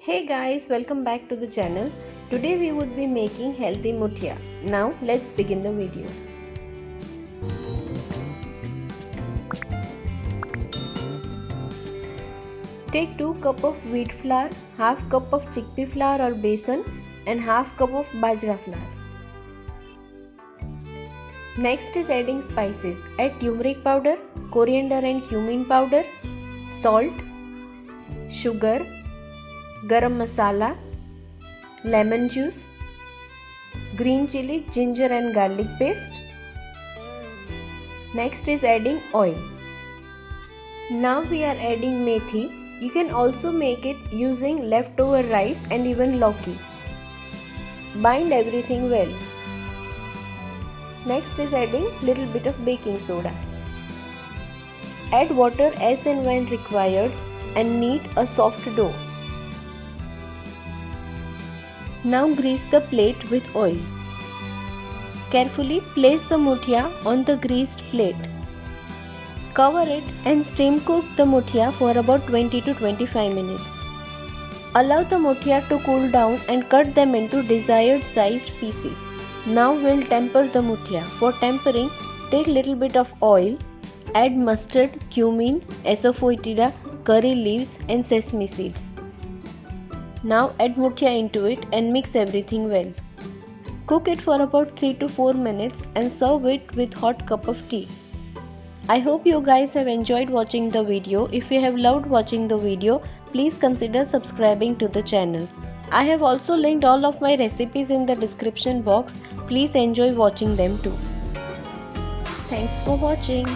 Hey guys, welcome back to the channel. Today we would be making healthy muthiya. Now let's begin the video. Take 2 cup of wheat flour, half cup of chickpea flour or besan and half cup of bajra flour. Next is adding spices. Add turmeric powder, coriander and cumin powder, salt, sugar, garam masala, lemon juice, green chili, ginger and garlic paste. Next is adding oil. Now we are adding methi. You can also make it using leftover rice and even lauki. Bind everything well. Next is adding little bit of baking soda. Add water as and when required and knead a soft dough. Now grease the plate with oil. Carefully place the muthiya on the greased plate. Cover it and steam cook the muthiya for about 20 to 25 minutes. Allow the muthiya to cool down and cut them into desired sized pieces. Now we'll temper the muthiya. For tempering, take little bit of oil, add mustard, cumin, asafoetida, curry leaves and sesame seeds. Now add muthiya into it and mix everything well. Cook it for about 3 to 4 minutes and serve it with hot cup of tea. I hope you guys have enjoyed watching the video. If you have loved watching the video, please consider subscribing to the channel. I have also linked all of my recipes in the description box. Please enjoy watching them too. Thanks for watching.